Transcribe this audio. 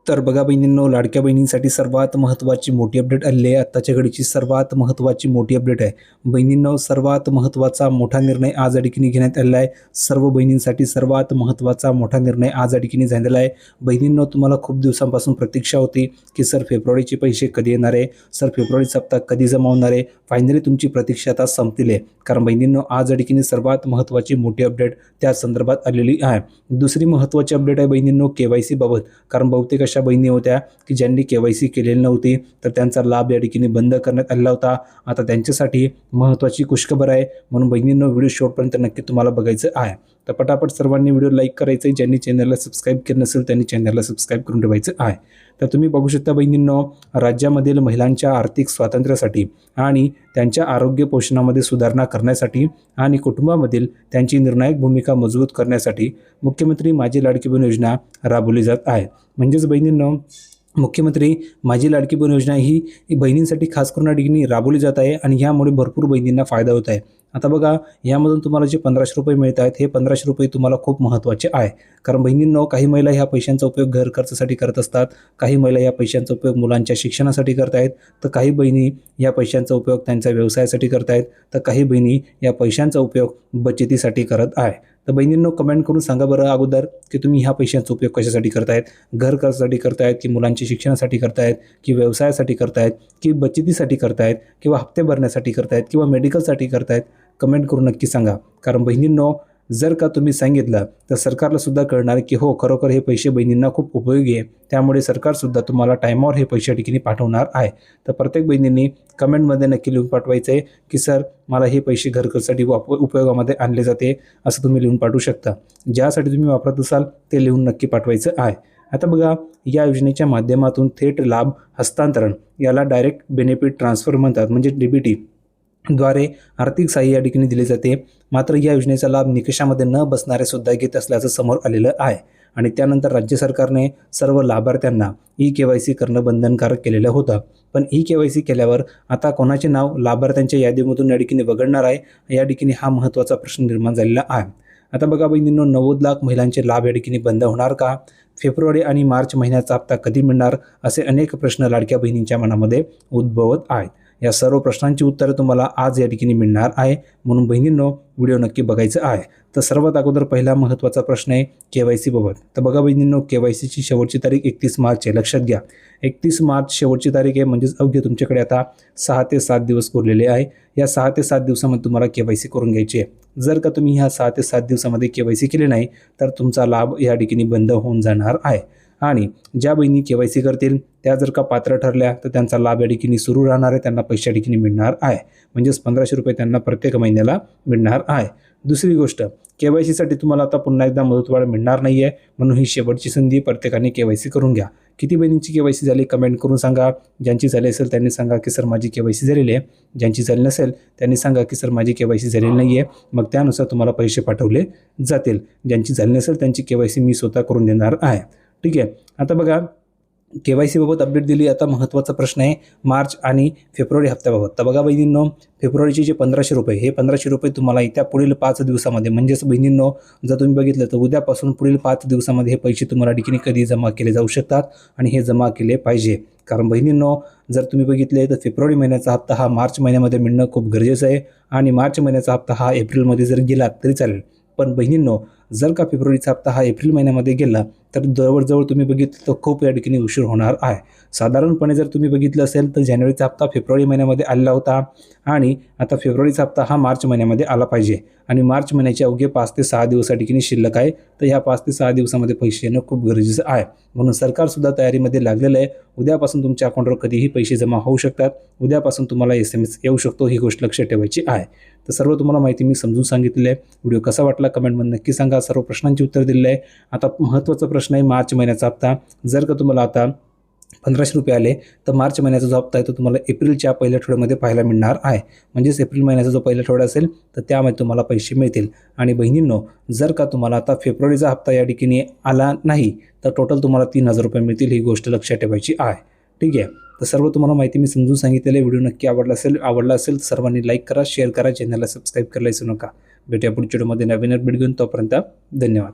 तर बघा बहिणींनो, लाडक्या बहिणींसाठी सर्वात महत्त्वाची मोठी अपडेट आलेली आहे. आत्ताच्या घडीची सर्वात महत्त्वाची मोठी अपडेट आहे. बहिणींनो, सर्वात महत्त्वाचा मोठा निर्णय आज या ठिकाणी घेण्यात आलेला आहे. सर्व बहिणींसाठी सर्वात महत्त्वाचा मोठा निर्णय आज या ठिकाणी झालेला आहे. बहिणींनो, तुम्हाला खूप दिवसांपासून प्रतीक्षा होती की सर फेब्रुवारीचे पैसे कधी येणार आहे, सर फेब्रुवारीचा हप्ता कधी जमा होणार आहे. फायनली तुमची प्रतीक्षा आता संपलेली आहे. कारण बहिणींनो, आज या ठिकाणी सर्वात महत्त्वाची मोठी अपडेट त्या संदर्भात आलेली आहे. दुसरी महत्त्वाची अपडेट आहे बहिणींनो KYC बाबत. कारण बहुतेक अशा बहिणी होत्या की ज्यांनी KYC केलेली नव्हती, तर त्यांचा लाभ या ठिकाणी बंद करण्यात आलेला होता. आता त्यांच्यासाठी महत्त्वाची खुशखबर आहे. म्हणून बहिणींनो, व्हिडिओ शेवटपर्यंत नक्की तुम्हाला बघायचं आहे. तर पटापट सर्वांनी व्हिडिओ लाईक करायचं आहे. ज्यांनी चॅनलला सबस्क्राईब केलं नसेल त्यांनी चॅनलला सबस्क्राईब करून ठेवायचं आहे. तर तुम्ही बघू शकता बहिणींनो, राज्यामधील महिलांच्या आर्थिक स्वातंत्र्यासाठी आणि त्यांच्या आरोग्य पोषणामध्ये सुधारणा करण्यासाठी आणि कुटुंबामधील त्यांची निर्णायक भूमिका मजबूत करण्यासाठी मुख्यमंत्री माझी लाडकी बहीण योजना राबवली जात आहे. म्हणजेच बहिणींनो, मुख्यमंत्री माझी लाडकी बहीण योजना ही बहिणींसाठी खास करून या ठिकाणी राबवली जात आहे आणि यामुळे भरपूर बहिणींना फायदा होत आहे. आता बघा, यामधून तुम्हाला जे 1500 रुपये मिळत आहेत, हे 1500 रुपये तुम्हाला खूप महत्त्वाचे आहे. कारण बहिणींनो, काही महिला ह्या पैशांचा उपयोग घर खर्चासाठी करत असतात, काही महिला या पैशांचा उपयोग मुलांच्या शिक्षणासाठी करत आहेत, तर काही बहिणी या पैशांचा उपयोग त्यांच्या व्यवसायासाठी करत आहेत, तर काही बहिणी या पैशांचा उपयोग बचतीसाठी करत आहे. तर बहिणींनो, कमेंट करून सांगा बरं अगोदर की तुम्ही ह्या पैशांचा उपयोग कशासाठी करतायत. घर खर्चासाठी करतायत की मुलांच्या शिक्षणासाठी करतायत की व्यवसायासाठी करतायत की बचतीसाठी करतायत किंवा हप्ते भरण्यासाठी करतायत किंवा मेडिकलसाठी करतायत. कमेंट करून नक्की सांगा. कारण बहिणींनो, जर का तुम्ही सांगितलं तर सरकारला सुद्धा कळणार की हो, खरोखर हे पैसे बहिणींना खूप उपयोगी आहे. त्यामुळे सरकारसुद्धा तुम्हाला टायमावर हे पैसे ठिकाणी पाठवणार आहे. तर प्रत्येक बहिणींनी कमेंटमध्ये नक्की लिहून पाठवायचं आहे की सर, मला हे पैसे घरखर्चासाठी उपयोगामध्ये आणले जाते, असं तुम्ही लिहून पाठवू शकता. ज्यासाठी तुम्ही वापरत असाल ते लिहून नक्की पाठवायचं आहे. आता बघा, या योजनेच्या माध्यमातून थेट लाभ हस्तांतरण, याला डायरेक्ट बेनिफिट ट्रान्सफर म्हणतात, म्हणजे DBT द्वारे आर्थिक सहाय्य या ठिकाणी दिले जाते. मात्र या योजनेचा लाभ निकषामध्ये न बसणारे सुद्धा घेत असल्याचं समोर आलेलं आहे. आणि त्यानंतर राज्य सरकारने सर्व लाभार्थ्यांना eKYC करणं बंधनकारक केलेलं होतं. पण eKYC केल्यावर आता कोणाचे नाव लाभार्थ्यांच्या यादीमधून या ठिकाणी वगळणार आहे, या ठिकाणी हा महत्त्वाचा प्रश्न निर्माण झालेला आहे. आता बघा बहिणींनो, 90 लाख महिलांचे लाभ या ठिकाणी बंद होणार का? फेब्रुवारी आणि मार्च महिन्याचा हप्ता कधी मिळणार? असे अनेक प्रश्न लाडक्या बहिणींच्या मनामध्ये उद्भवत आहेत. या सर्व प्रश्नांची उत्तरं तुम्हाला आज या ठिकाणी मिळणार आहे. म्हणून बहिणींनो, व्हिडिओ नक्की बघायचं आहे. तर सर्वात अगोदर पहिला महत्त्वाचा प्रश्न आहे KYC बाबत. तर बघा बहिणींनो, KYCची शेवटची तारीख 31 मार्च आहे. लक्षात घ्या, 31 मार्च शेवटची तारीख आहे. म्हणजेच अवघे तुमच्याकडे आता 6 ते 7 दिवस उरलेले आहे. या 6 ते 7 दिवसामध्ये तुम्हाला KYC करून घ्यायची आहे. जर का तुम्ही ह्या 6 ते 7 दिवसामध्ये KYC केले नाही तर तुमचा लाभ या ठिकाणी बंद होऊन जाणार आहे. आणि ज्या बहिणी KYC करतील त्या जर का पात्र ठरल्या तर त्यांचा लाभ या ठिकाणी सुरू राहणार आहे, त्यांना पैसे ठिकाणी मिळणार आहे. म्हणजेच 1500 रुपये त्यांना प्रत्येक महिन्याला मिळणार आहे. दुसरी गोष्ट, KYCसाठी तुम्हाला आता पुन्हा एकदा मुदतवाढ मिळणार नाही आहे. म्हणून ही शेवटची संधी, प्रत्येकाने KYC करून घ्या. किती बहिणींची KYC झाली कमेंट करून सांगा. ज्यांची झाली असेल त्यांनी सांगा की सर माझी KYC झालेली आहे. ज्यांची झाली नसेल त्यांनी सांगा की सर माझी KYC झालेली नाही आहे. मग त्यानुसार तुम्हाला पैसे पाठवले जातील. ज्यांची झाली नसेल त्यांची KYC मी स्वतः करून देणार आहे. ठीक आहे. आता बघा, KYC बाबत अपडेट दिली. आता महत्त्वाचा प्रश्न आहे मार्च आणि फेब्रुवारी हप्त्याबाबत. तर बघा बहिणींनो, फेब्रुवारीचे जे 1500 रुपये, हे 1500 रुपये तुम्हाला येत्या पुढील 5 दिवसामध्ये, म्हणजेच बहिणींनो, जर तुम्ही बघितलं तर उद्यापासून पुढील 5 दिवसामध्ये हे पैसे तुम्हाला ठिकाणी कधी जमा केले जाऊ शकतात आणि हे जमा केले पाहिजे. कारण बहिणींनो, जर तुम्ही बघितले तर फेब्रुवारी महिन्याचा हप्ता हा मार्च महिन्यामध्ये मिळणं खूप गरजेचं आहे आणि मार्च महिन्याचा हप्ता हा एप्रिलमध्ये जर गेला तरी चालेल. पण बहिणींनो, जर का फेब्रुवारीचा हप्ता हा एप्रिल महिन्यामध्ये गेला तर जवळजवळ तुम्ही बघितलं तर खूप या ठिकाणी उशीर होणार आहे. साधारणपणे जर तुम्ही बघितलं असेल तर जानेवारीचा हप्ता फेब्रुवारी महिन्यामध्ये आलेला होता आणि आता फेब्रुवारीचा हप्ता हा मार्च महिन्यामध्ये आला पाहिजे आणि मार्च महिन्याचे अवघे 5 ते 6 दिवस या ठिकाणी शिल्लक आहे. तर ह्या 5 ते 6 दिवसामध्ये पैसे येणं खूप गरजेचं आहे. म्हणून सरकारसुद्धा तयारीमध्ये लागलेलं आहे. उद्यापासून तुमच्या अकाउंटवर कधीही पैसे जमा होऊ शकतात. उद्यापासून तुम्हाला SMS येऊ शकतो. ही गोष्ट लक्षात ठेवायची आहे. तर सर्व तुम्हाला माहिती मी समजून सांगितलेली आहे. व्हिडिओ कसा वाटला कमेंटमध्ये नक्की सांगा. सर्व प्रश्नांची उत्तर दिलेलं आहे. आता महत्त्वाचा प्रश्न आहे मार्च महिन्याचा हप्ता. जर का तुम्हाला आता 1500 रुपये आले तर मार्च महिन्याचा जो हप्ता आहे तो तुम्हाला एप्रिलच्या पहिल्या आठवड्यामध्ये पाहायला मिळणार आहे. म्हणजेच एप्रिल महिन्याचा जो पहिला आठवडा असेल तर त्यामध्ये तुम्हाला पैसे मिळतील. आणि बहिणींनो, जर का तुम्हाला आता फेब्रुवारीचा हप्ता या ठिकाणी आला नाही तर टोटल तुम्हाला 3000 रुपये मिळतील. ही गोष्ट लक्षात ठेवायची आहे. ठीक आहे. तर सर्व तुम्हाला माहिती मी समजून सांगितलेलं आहे. व्हिडिओ नक्की आवडला असेल तर सर्वांनी लाईक करा, शेअर करा, चॅनलला सबस्क्राईब करायला विसरू नका. भेटूया पुढच्या व्हिडिओमध्ये नवीन अपडेट घेऊन. तोपर्यंत धन्यवाद.